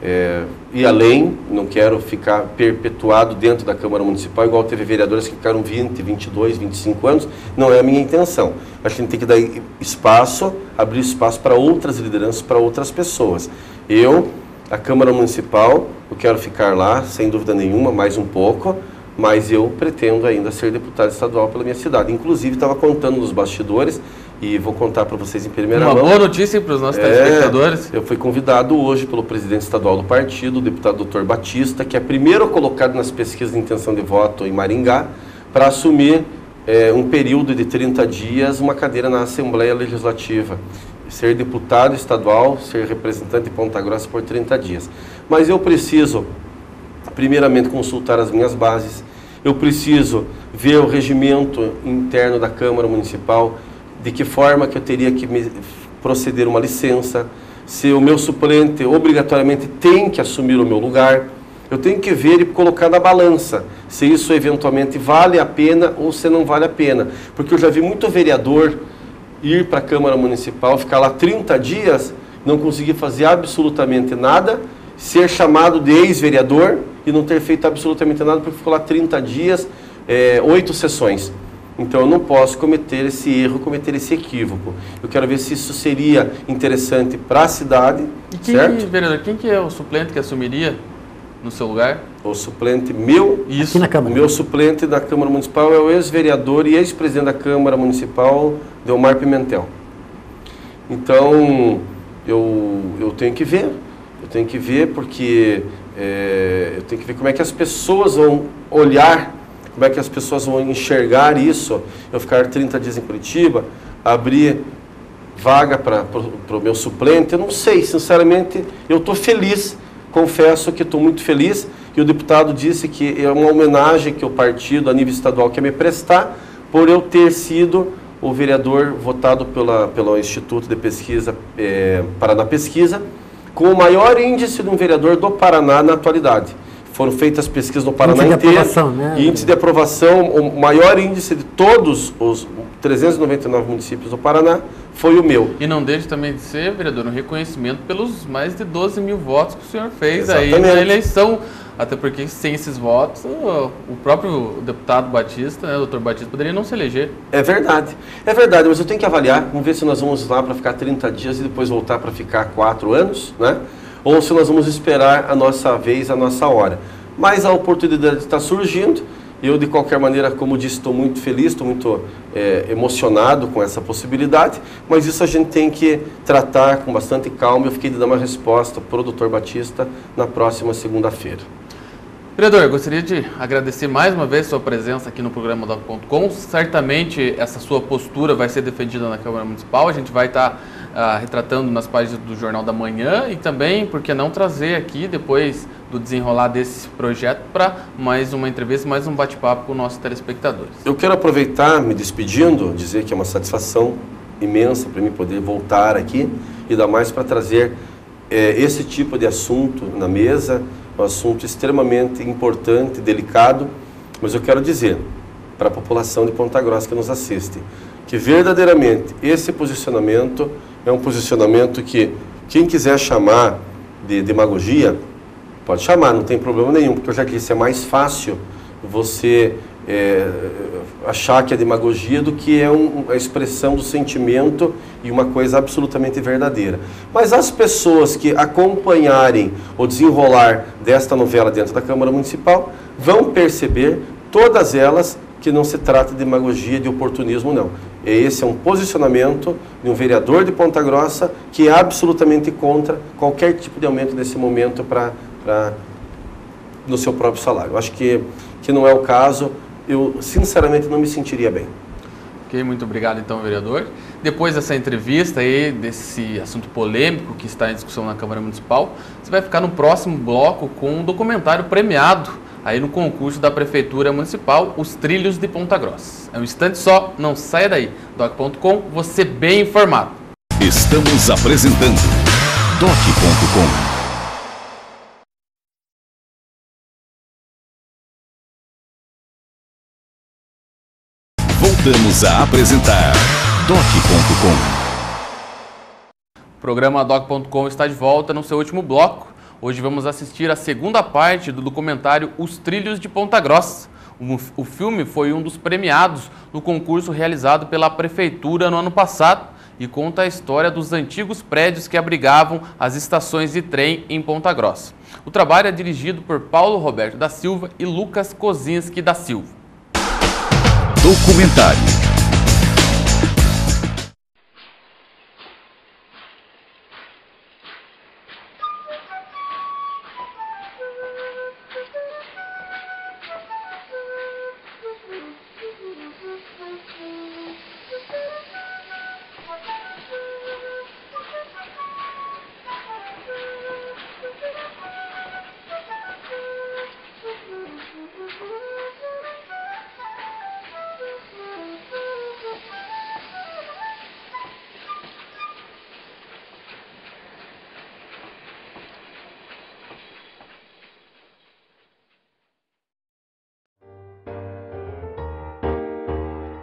é ir além, não quero ficar perpetuado dentro da Câmara Municipal, igual teve vereadores que ficaram 20, 22, 25 anos, não é a minha intenção. Acho que a gente tem que dar espaço, abrir espaço para outras lideranças, para outras pessoas. Eu A Câmara Municipal, eu quero ficar lá, sem dúvida nenhuma, mais um pouco, mas eu pretendo ainda ser deputado estadual pela minha cidade. Inclusive, estava contando nos bastidores, e vou contar para vocês em primeira mão. Uma boa notícia para os nossos telespectadores. Eu fui convidado hoje pelo presidente estadual do partido, o deputado Dr. Batista, que é primeiro colocado nas pesquisas de intenção de voto em Maringá, para assumir um período de 30 dias, uma cadeira na Assembleia Legislativa. Ser deputado estadual, ser representante de Ponta Grossa por 30 dias. Mas eu preciso, primeiramente, consultar as minhas bases, eu preciso ver o regimento interno da Câmara Municipal, de que forma que eu teria que proceder uma licença, se o meu suplente obrigatoriamente tem que assumir o meu lugar. Eu tenho que ver e colocar na balança se isso eventualmente vale a pena ou se não vale a pena. Porque eu já vi muito vereador ir para a Câmara Municipal, ficar lá 30 dias, não conseguir fazer absolutamente nada, ser chamado de ex-vereador e não ter feito absolutamente nada porque ficou lá 30 dias, 8 sessões. Então eu não posso cometer esse erro, cometer esse equívoco. Eu quero ver se isso seria interessante para a cidade, certo? Vereador, quem que é o suplente que assumiria no seu lugar? O suplente meu, Isso. Na Câmara. Meu suplente da Câmara Municipal é o ex-vereador e ex-presidente da Câmara Municipal, Delmar Pimentel. Então eu tenho que ver, porque eu tenho que ver como é que as pessoas vão olhar, como é que as pessoas vão enxergar isso. Eu ficar 30 dias em Curitiba, abrir vaga para o meu suplente, eu não sei, sinceramente, eu estou feliz, confesso que estou muito feliz, e o deputado disse que é uma homenagem que o partido, a nível estadual, quer me prestar, por eu ter sido o vereador votado pelo Instituto de Pesquisa, Paraná Pesquisa, com o maior índice de um vereador do Paraná na atualidade. Foram feitas pesquisas no Paraná inteiro, índice de aprovação, o maior índice de todos os 399 municípios do Paraná foi o meu. E não deixe também de ser, vereador, um reconhecimento pelos mais de 12 mil votos que o senhor fez. Exatamente. Aí na eleição, até porque sem esses votos, o próprio deputado Batista, né, o doutor Batista, poderia não se eleger. É verdade, mas eu tenho que avaliar, vamos ver se nós vamos lá para ficar 30 dias e depois voltar para ficar 4 anos, né? Ou se nós vamos esperar a nossa vez, a nossa hora. Mas a oportunidade está surgindo, eu de qualquer maneira, como disse, estou muito feliz, estou muito emocionado com essa possibilidade, mas isso a gente tem que tratar com bastante calma. Eu fiquei de dar uma resposta para o doutor Batista na próxima segunda-feira. Vereador, gostaria de agradecer mais uma vez sua presença aqui no programa Doc.com. Certamente essa sua postura vai ser defendida na Câmara Municipal. A gente vai estar retratando nas páginas do Jornal da Manhã e também, por que não, trazer aqui, depois do desenrolar desse projeto, para mais uma entrevista, mais um bate-papo com nossos telespectadores. Eu quero aproveitar, me despedindo, dizer que é uma satisfação imensa para mim poder voltar aqui e dar mais para trazer esse tipo de assunto na mesa, um assunto extremamente importante, delicado, mas eu quero dizer para a população de Ponta Grossa que nos assiste, que verdadeiramente esse posicionamento é um posicionamento que quem quiser chamar de demagogia, pode chamar, não tem problema nenhum, porque eu já disse, é mais fácil você achar que é demagogia do que a expressão do sentimento e uma coisa absolutamente verdadeira. Mas as pessoas que acompanharem o desenrolar desta novela dentro da Câmara Municipal vão perceber, todas elas, que não se trata de demagogia, de oportunismo, não. Esse é um posicionamento de um vereador de Ponta Grossa que é absolutamente contra qualquer tipo de aumento nesse momento no seu próprio salário. Eu acho que não é o caso. Eu, sinceramente, não me sentiria bem. Ok, muito obrigado, então, vereador. Depois dessa entrevista aí, desse assunto polêmico que está em discussão na Câmara Municipal, você vai ficar no próximo bloco com um documentário premiado aí no concurso da Prefeitura Municipal, Os Trilhos de Ponta Grossa. É um instante só, não saia daí. Doc.com, você bem informado. Estamos apresentando Doc.com. Voltamos a apresentar Doc.com. O programa Doc.com está de volta no seu último bloco. Hoje vamos assistir a segunda parte do documentário Os Trilhos de Ponta Grossa. O filme foi um dos premiados no concurso realizado pela Prefeitura no ano passado e conta a história dos antigos prédios que abrigavam as estações de trem em Ponta Grossa. O trabalho é dirigido por Paulo Roberto da Silva e Lucas Kozinski da Silva. Documentário.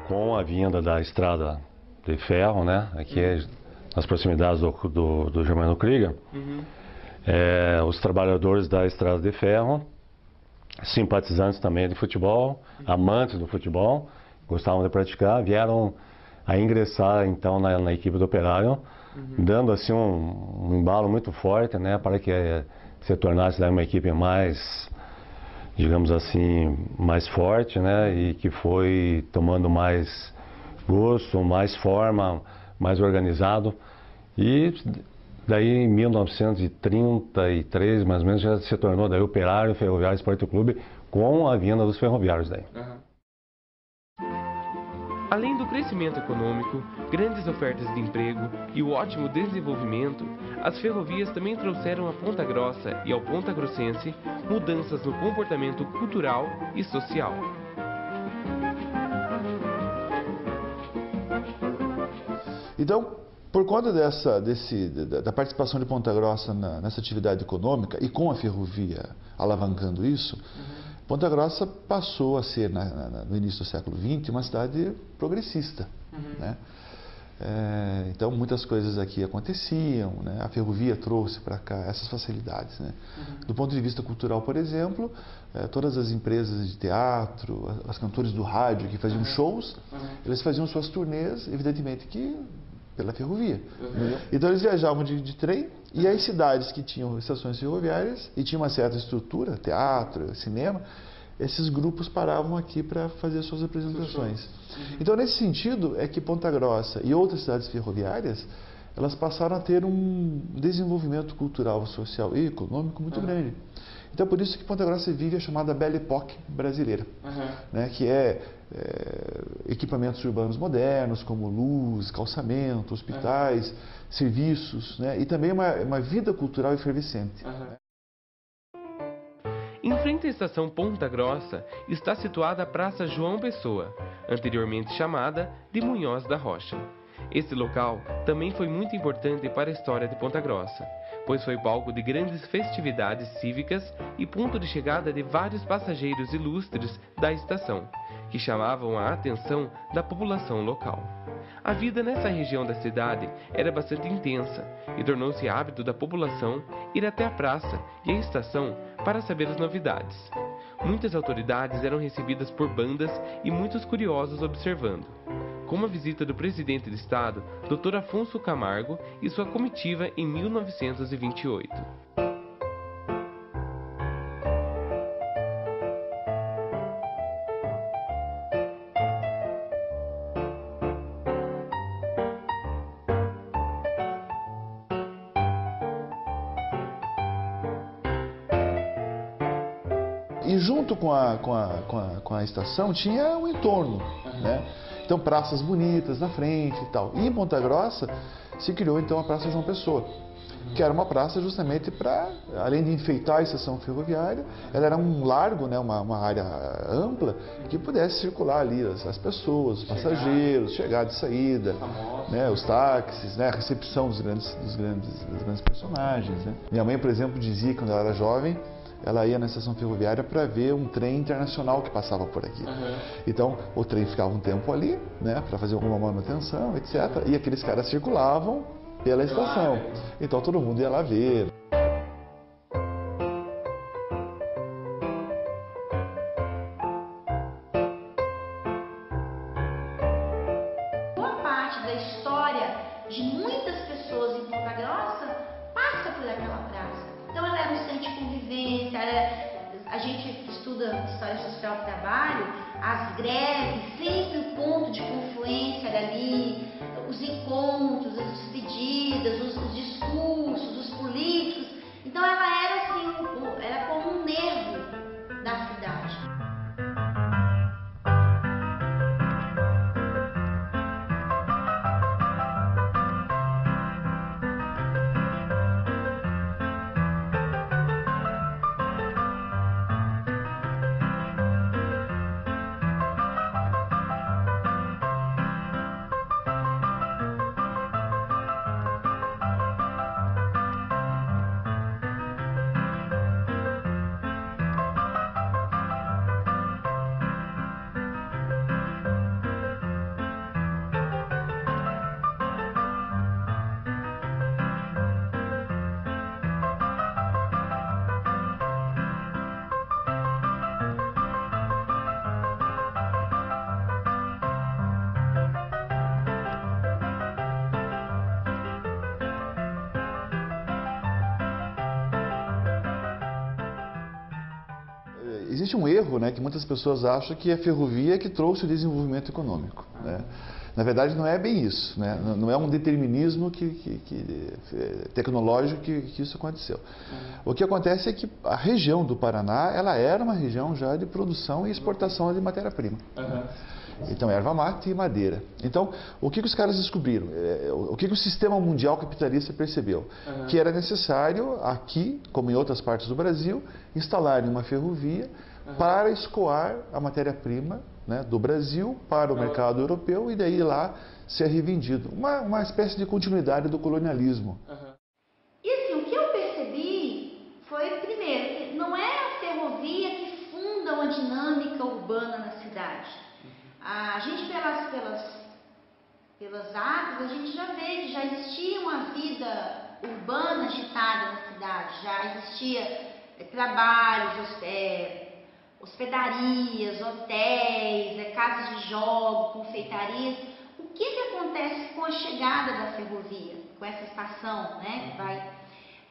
Com a vinda da estrada de ferro, né, aqui nas proximidades do Germano Krieger, os trabalhadores da estrada de ferro, simpatizantes também de futebol, amantes do futebol, gostavam de praticar, vieram a ingressar então na equipe do Operário, dando assim um embalo muito forte, né, para que se tornasse daí uma equipe mais, digamos assim, mais forte, né, e que foi tomando mais gosto, mais forma, mais organizado. E daí em 1933, mais ou menos, já se tornou daí Operário Ferroviário Esporte Clube, com a vinda dos ferroviários daí. Além do crescimento econômico, grandes ofertas de emprego e o ótimo desenvolvimento, as ferrovias também trouxeram a Ponta Grossa e ao pontagrossense mudanças no comportamento cultural e social. Então, por conta da participação de Ponta Grossa nessa atividade econômica e com a ferrovia alavancando isso, Ponta Grossa passou a ser, no início do século XX, uma cidade progressista, né? Então, muitas coisas aqui aconteciam, né? A ferrovia trouxe para cá essas facilidades, né? Do ponto de vista cultural, por exemplo, todas as empresas de teatro, os cantores do rádio que faziam shows, eles faziam suas turnês, evidentemente que pela ferrovia. Então eles viajavam de trem, e as cidades que tinham estações ferroviárias e tinham uma certa estrutura, teatro, cinema, esses grupos paravam aqui para fazer suas apresentações. Então, nesse sentido, é que Ponta Grossa e outras cidades ferroviárias, elas passaram a ter um desenvolvimento cultural, social e econômico muito grande. Então, por isso que Ponta Grossa vive a chamada Belle Époque brasileira, né, que é equipamentos urbanos modernos, como luz, calçamento, hospitais, serviços, né, e também uma vida cultural efervescente. Em frente à estação Ponta Grossa está situada a Praça João Pessoa, anteriormente chamada de Munhoz da Rocha. Esse local também foi muito importante para a história de Ponta Grossa, pois foi palco de grandes festividades cívicas e ponto de chegada de vários passageiros ilustres da estação, que chamavam a atenção da população local. A vida nessa região da cidade era bastante intensa e tornou-se hábito da população ir até a praça e a estação para saber as novidades. Muitas autoridades eram recebidas por bandas e muitos curiosos observando, como a visita do presidente do estado, Dr. Afonso Camargo, e sua comitiva em 1928. E junto com a estação tinha o entorno, né? Então, praças bonitas na frente e tal. E em Ponta Grossa se criou então a Praça João Pessoa, que era uma praça justamente para, além de enfeitar a estação ferroviária, ela era um largo, né, uma área ampla, que pudesse circular ali as pessoas, os passageiros, chegada e saída, né, os táxis, né, a recepção dos grandes personagens, né. Minha mãe, por exemplo, dizia que quando ela era jovem, ela ia na estação ferroviária para ver um trem internacional que passava por aqui. Então, o trem ficava um tempo ali, né, para fazer alguma manutenção, etc. E aqueles caras circulavam pela estação. Então, todo mundo ia lá ver. Boa parte da história convivência. A gente estuda História Social do Trabalho, as greves, sempre o ponto de confluência era ali, os encontros, as despedidas, os discursos, os políticos. Então ela era assim, era como um nervo da cidade. Existe um erro, né, que muitas pessoas acham que a ferrovia é que trouxe o desenvolvimento econômico, né? Na verdade, não é bem isso, né? Não é um determinismo tecnológico que isso aconteceu. O que acontece é que a região do Paraná, ela era uma região já de produção e exportação de matéria-prima. Então, erva mate e madeira. Então, o que os caras descobriram? O que o sistema mundial capitalista percebeu? Que era necessário, aqui, como em outras partes do Brasil, instalarem uma ferrovia para escoar a matéria-prima, né, do Brasil para o mercado europeu e daí lá ser revendido. Uma espécie de continuidade do colonialismo. E assim, o que eu percebi foi, primeiro, que não é a ferrovia que funda uma dinâmica urbana na cidade. A gente, pelas atas, a gente já vê que já existia uma vida urbana agitada na cidade, já existia trabalhos, hospedarias, hotéis, casas de jogo, confeitarias. O que acontece com a chegada da ferrovia, com essa estação, né, que vai...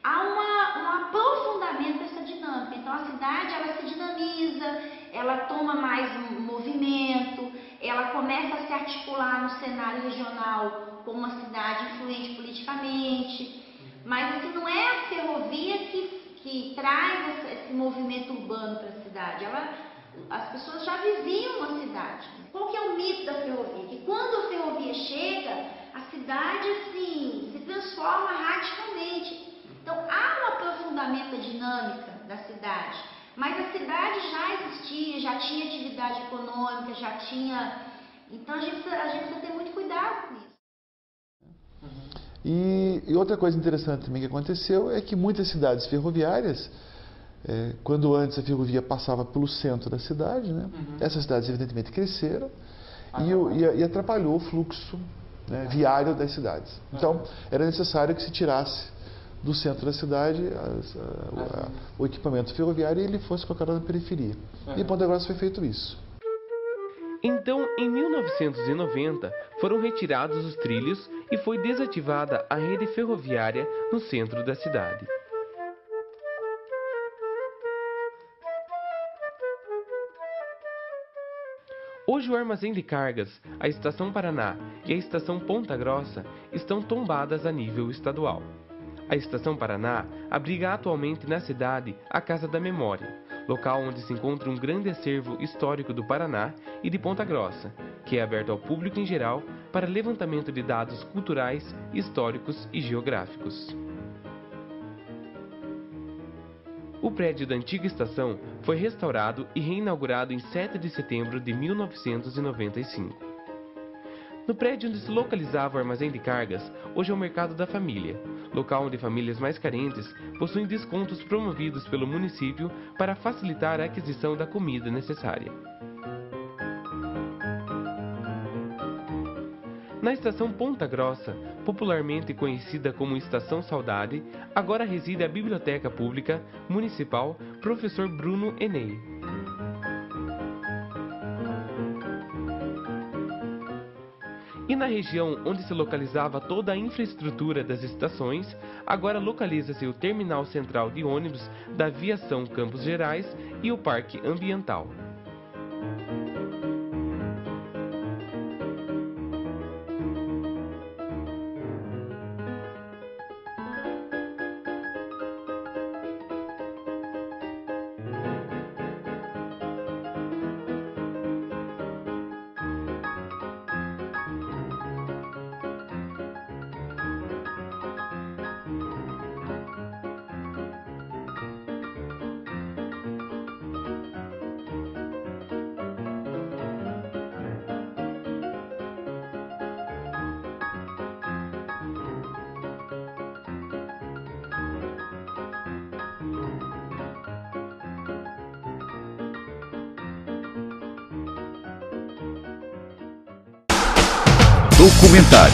Há um aprofundamento dessa dinâmica. Então a cidade, ela se dinamiza, ela toma mais movimento, ela começa a se articular no cenário regional como uma cidade influente politicamente. Mas assim, não é a ferrovia que traz esse movimento urbano para a cidade. As pessoas já viviam uma cidade. Qual que é o mito da ferrovia? Que quando a ferrovia chega, a cidade assim, se transforma radicalmente. Então há um aprofundamento da dinâmica da cidade, mas a cidade já existia, já tinha atividade econômica, já tinha... Então a gente precisa ter muito cuidado com isso. E outra coisa interessante também que aconteceu é que muitas cidades ferroviárias, quando antes a ferrovia passava pelo centro da cidade, né, essas cidades evidentemente cresceram e atrapalhou o fluxo, né, viário das cidades. Então era necessário que se tirasse do centro da cidade o equipamento ferroviário e ele fosse colocado na periferia. E em Ponta Grossa foi feito isso. Então, em 1990, foram retirados os trilhos e foi desativada a rede ferroviária no centro da cidade. Hoje o armazém de cargas, a Estação Paraná e a Estação Ponta Grossa estão tombadas a nível estadual. A Estação Paraná abriga atualmente na cidade a Casa da Memória, local onde se encontra um grande acervo histórico do Paraná e de Ponta Grossa, que é aberto ao público em geral para levantamento de dados culturais, históricos e geográficos. O prédio da antiga estação foi restaurado e reinaugurado em 7 de setembro de 1995. No prédio onde se localizava o armazém de cargas, hoje é o Mercado da Família, local onde famílias mais carentes possuem descontos promovidos pelo município para facilitar a aquisição da comida necessária. Na estação Ponta Grossa, popularmente conhecida como Estação Saudade, agora reside a Biblioteca Pública Municipal Professor Bruno Enei. E na região onde se localizava toda a infraestrutura das estações, agora localiza-se o Terminal Central de Ônibus da Viação Campos Gerais e o Parque Ambiental. Documentário.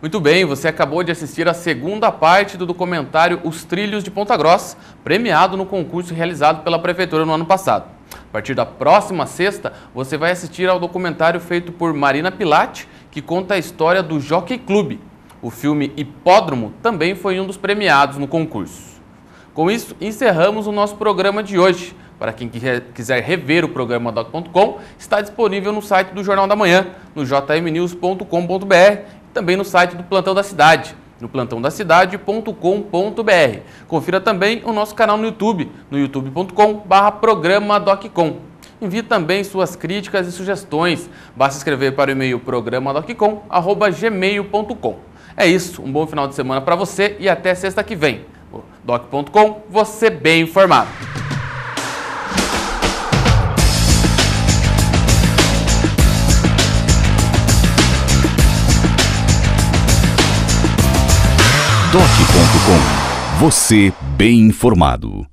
Muito bem, você acabou de assistir a segunda parte do documentário Os Trilhos de Ponta Grossa, premiado no concurso realizado pela Prefeitura no ano passado. A partir da próxima sexta, você vai assistir ao documentário feito por Marina Pilati, que conta a história do Jockey Club. O filme Hipódromo também foi um dos premiados no concurso. Com isso, encerramos o nosso programa de hoje. Para quem quiser rever o programa Doc.com, está disponível no site do Jornal da Manhã, no jmnews.com.br e também no site do Plantão da Cidade, no plantãodacidade.com.br. Confira também o nosso canal no YouTube, no youtube.com/programa Doccom. Envie também suas críticas e sugestões. Basta escrever para o e-mail programadoccom@gmail.com. É isso, um bom final de semana para você e até sexta que vem. Doc.com, você bem informado. Doc.com. Você bem informado.